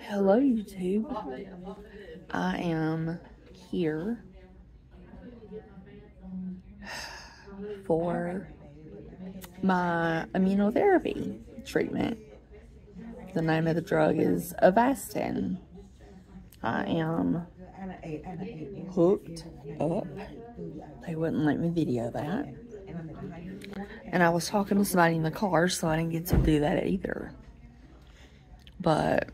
Hello YouTube. I am here for my immunotherapy treatment. The name of the drug is Avastin. I am hooked up. They wouldn't let me video that. And I was talking to somebody in the car, so I didn't get to do that either. But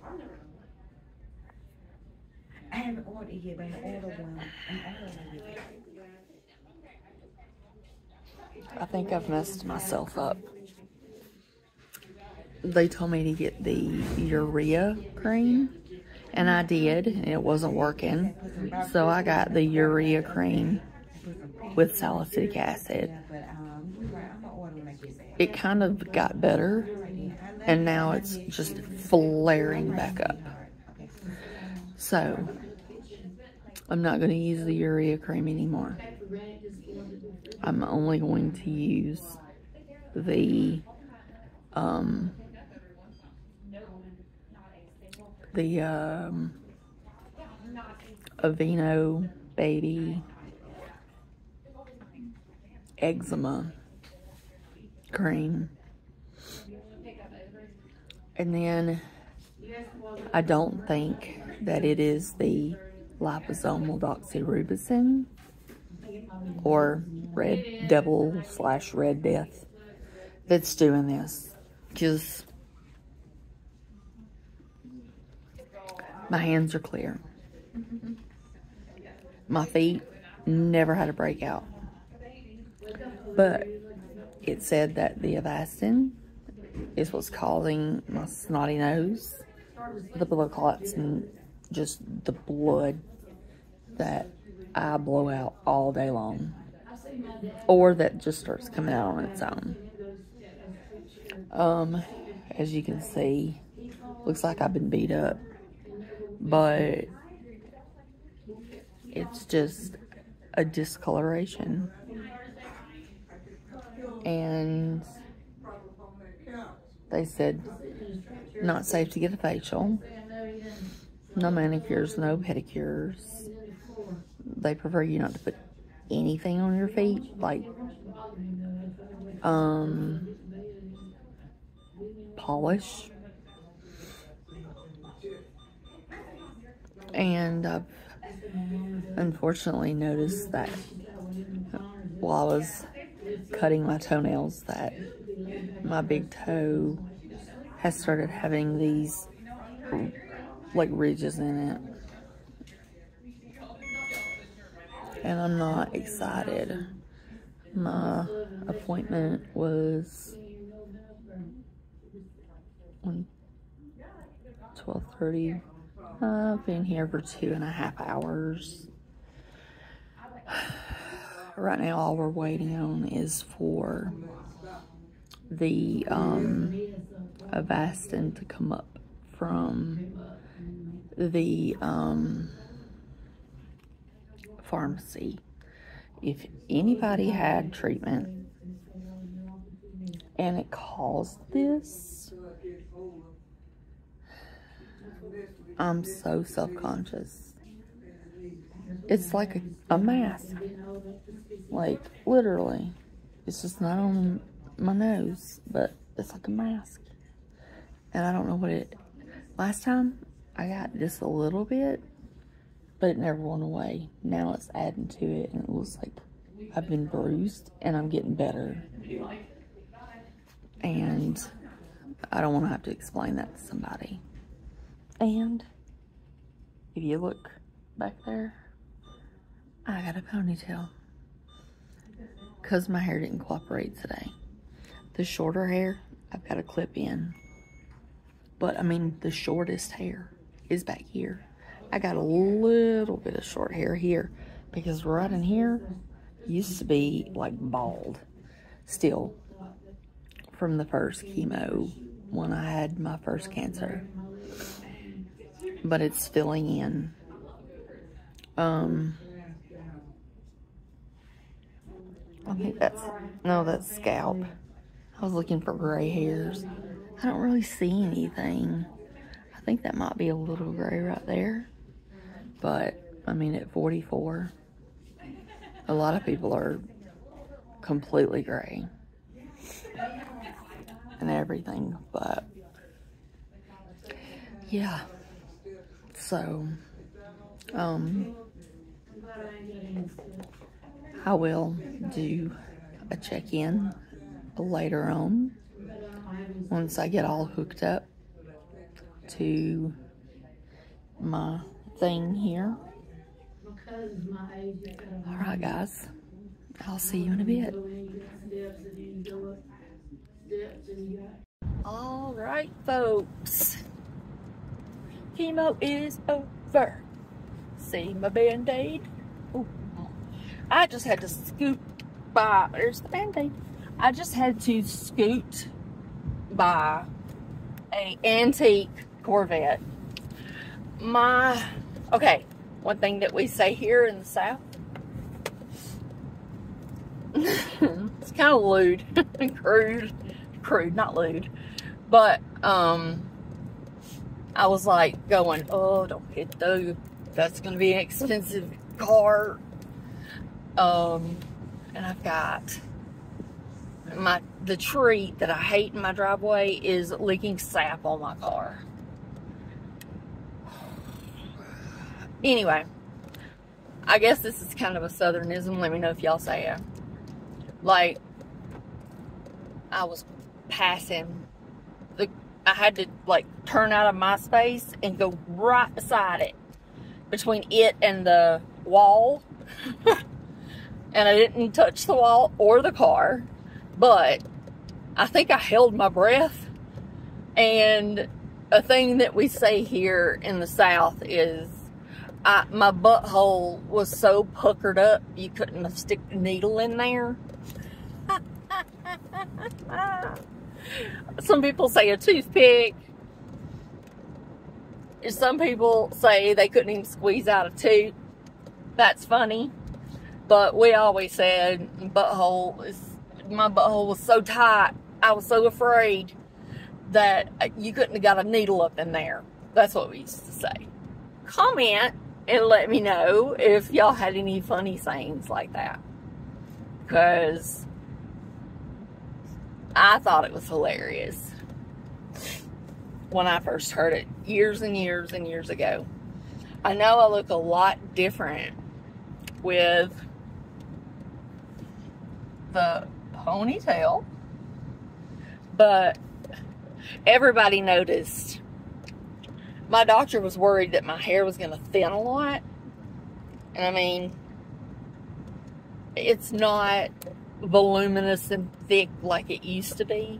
I haven't ordered yet, but I ordered one. I think I've messed myself up. They told me to get the urea cream, and I did, and it wasn't working. So I got the urea cream with salicylic acid. It kind of got better, and now it's just flaring back up. So I'm not going to use the urea cream anymore. I'm only going to use the Aveeno Baby Eczema cream. And then I don't think that it is the liposomal doxorubicin or Red Devil / Red Death that's doing this, because my hands are clear. My feet never had a breakout. But it said that the Avastin is what's causing my snotty nose, the blood clots, and just the blood that I blow out all day long, or that just starts coming out on its own. As you can see, looks like I've been beat up, but it's just a discoloration. And they said not safe to get a facial, no manicures, no pedicures. They prefer you not to put anything on your feet, like polish. And I've unfortunately noticed that while I was cutting my toenails, that my big toe has started having these like ridges in it, and I'm not excited. My appointment was on 12:30. I've been here for 2.5 hours. Right now, all we're waiting on is for the Avastin to come up from the pharmacy. If anybody had treatment and it caused this, I'm so self-conscious. It's like a mask. Like, literally. It's just not on my nose, but it's like a mask. And I don't know what it... Last time, I got just a little bit, but it never went away. Now it's adding to it, and it looks like I've been bruised, and I'm getting better. And I don't want to have to explain that to somebody. And if you look back there, I got a ponytail because my hair didn't cooperate today. The shorter hair, I've got a clip in. But, I mean, the shortest hair is back here. I got a little bit of short hair here because right in here used to be, like, bald. Still, from the first chemo when I had my first cancer. but it's filling in. I think that's scalp. I was looking for gray hairs. I don't really see anything. I think that might be a little gray right there. But, I mean, at 44, a lot of people are completely gray. And everything, but, yeah. So, I will do a check-in later on once I get all hooked up to my thing here. Alright guys, I'll see you in a bit. Alright folks, chemo is over. See my band-aid? Ooh. I just had to scoot by, there's the band-aid. I just had to scoot by a antique Corvette. Okay, one thing that we say here in the South, it's kind of lewd, crude, not lewd, but, I was like going, oh, don't hit that's gonna be an expensive car. And I've got the tree that I hate in my driveway is leaking sap on my car. Anyway, I guess this is kind of a southernism. Let me know if y'all say it. Like, I was passing I had to like turn out of my space and go right beside it, between it and the wall. And I didn't touch the wall or the car, but I think I held my breath. And a thing that we say here in the South is my butthole was so puckered up you couldn't have stick a needle in there. Some people say a toothpick. Some people say they couldn't even squeeze out a tooth. That's funny. But we always said my butthole was so tight, I was so afraid that you couldn't have got a needle up in there. That's what we used to say. Comment and let me know if y'all had any funny sayings like that, because I thought it was hilarious when I first heard it years and years and years ago. I know I look a lot different with the ponytail, but everybody noticed. My doctor was worried that my hair was going to thin a lot. And I mean, it's not voluminous and thick like it used to be.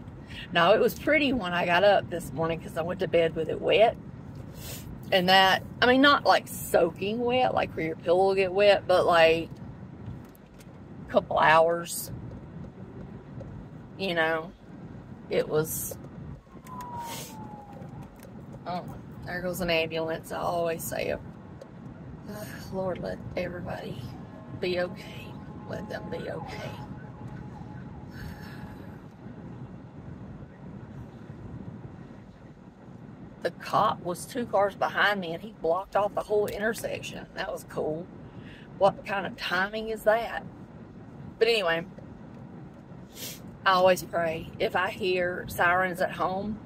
No, it was pretty when I got up this morning because I went to bed with it wet. And that, I mean, not like soaking wet, like where your pillow will get wet, but like a couple hours. You know, it was, oh, there goes an ambulance. I always say, Lord, let everybody be okay. Let them be okay. The cop was 2 cars behind me and he blocked off the whole intersection. That was cool. What kind of timing is that? But anyway, I always pray. If I hear sirens at home,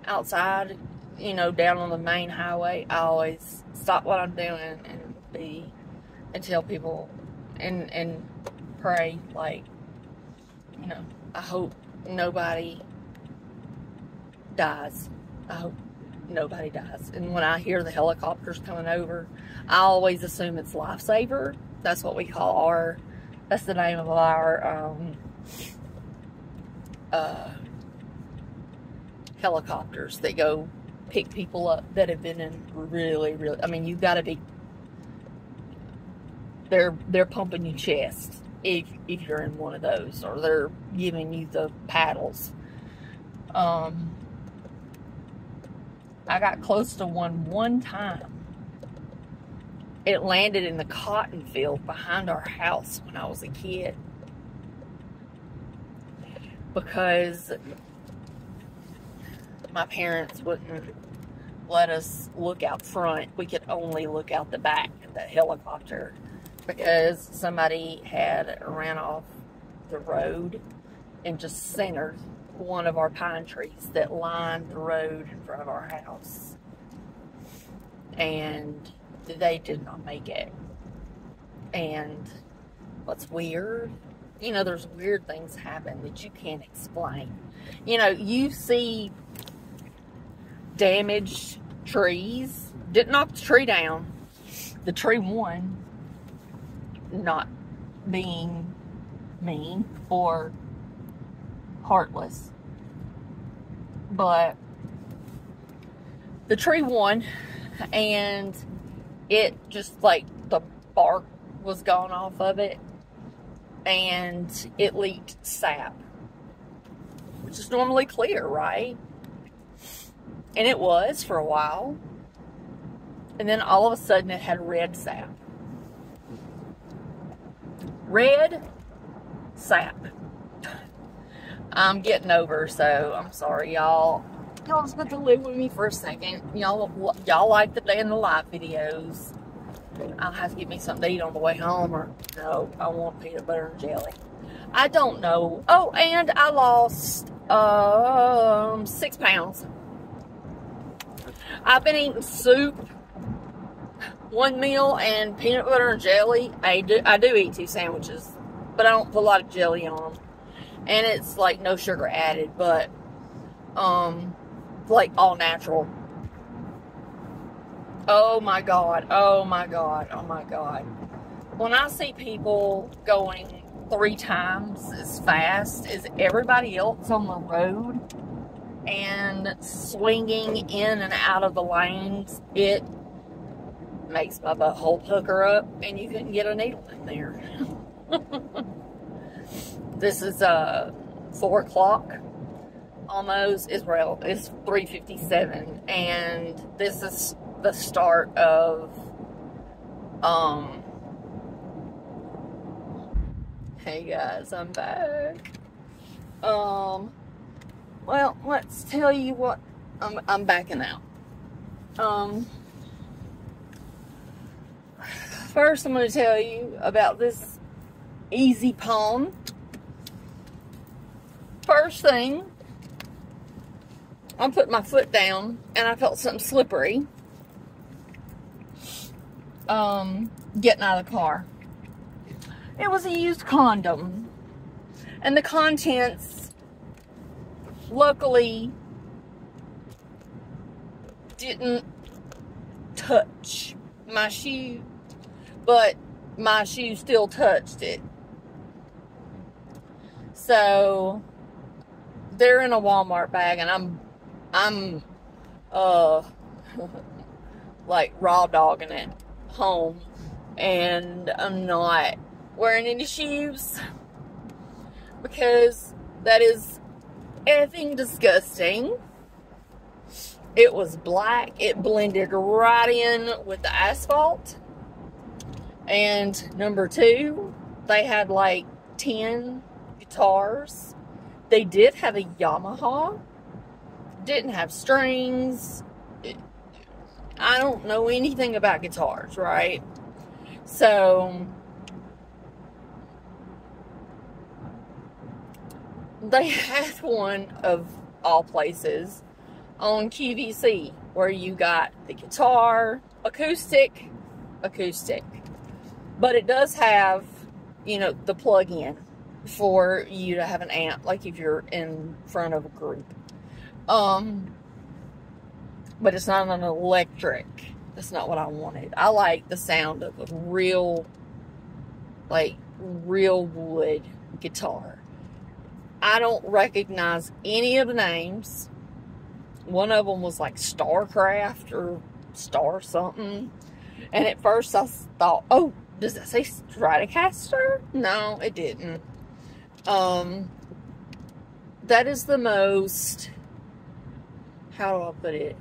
outside, you know, down on the main highway, I always stop what I'm doing and tell people and pray, like, you know, I hope nobody dies. I hope nobody dies. And when I hear the helicopters coming over, I always assume it's lifesaver. That's what we call that's the name of our helicopters that go pick people up that have been in really, I mean, you've got to be, they're pumping your chest if you're in one of those, or they're giving you the paddles. I got close to one time it landed in the cotton field behind our house when I was a kid. Because my parents wouldn't let us look out front. We could only look out the back of the helicopter because somebody had ran off the road and just centered one of our pine trees that lined the road in front of our house. And they did not make it. And what's weird, you know, there's weird things happen that you can't explain. You know, you see damaged trees. Didn't knock the tree down. The tree won. Not being mean or heartless. But the tree won, and it just, like, the bark was gone off of it, and it leaked sap, which is normally clear, right? And it was for a while, and then all of a sudden it had red sap. Red sap. I'm getting over, so I'm sorry, y'all. Y'all just have to live with me for a second. Y'all like the day in the life videos. I'll have to get me something to eat on the way home, or no, I want peanut butter and jelly. I don't know. Oh, and I lost 6 pounds. I've been eating soup, one meal, and peanut butter and jelly. I do eat 2 sandwiches, but I don't put a lot of jelly on them. And it's like no sugar added, but like all natural. Oh my God, oh my God, oh my God. When I see people going 3 times as fast as everybody else on the road and swinging in and out of the lanes, it makes my butthole pucker up, and you couldn't get a needle in there. This is 4 o'clock almost. It's 3:57, and this is the start of hey guys, I'm back. Well, let's tell you what, I'm backing out. First I'm going to tell you about this easy pond. First thing, I put my foot down and I felt something slippery getting out of the car. It was a used condom, and the contents luckily didn't touch my shoe, but my shoe still touched it. So they're in a Walmart bag, and I'm like raw dogging it home, and I'm not wearing any shoes because that is effing disgusting. It was black. It blended right in with the asphalt. And number 2, they had like 10 guitars. They did have a Yamaha. Didn't have strings. I don't know anything about guitars, right? So they had one of all places on QVC where you got the guitar, acoustic, but it does have, you know, the plug-in for you to have an amp, like if you're in front of a group. But it's not an electric. That's not what I wanted. I like the sound of a real wood guitar. I don't recognize any of the names. One of them was like Starcraft or Star something. And at first I thought, oh, does that say Stratocaster? No, it didn't. That is the most, how do I put it?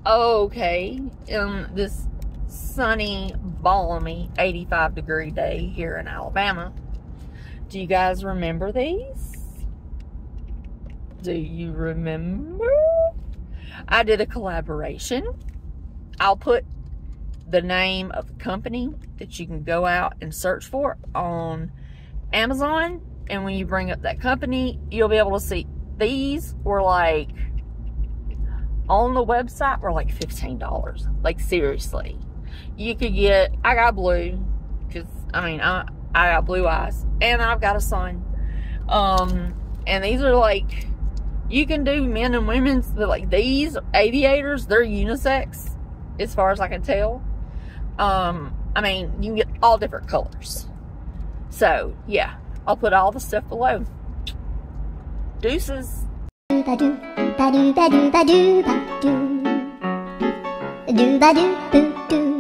Okay, this sunny, balmy, 85-degree day here in Alabama. Do you guys remember these? Do you remember? I did a collaboration. I'll put the name of the company that you can go out and search for on Amazon. And when you bring up that company, you'll be able to see these were like, on the website, were like $15. Like, seriously. You could get, I got blue, because, I mean, I got blue eyes, and I've got a son. And these are like, you can do men and women's, but like these aviators, they're unisex, as far as I can tell. I mean, you can get all different colors. So, yeah, I'll put all the stuff below. Deuces. Ba-doo, ba-doo, ba-doo, ba-doo, ba-doo. Do-ba-doo, boo-doo.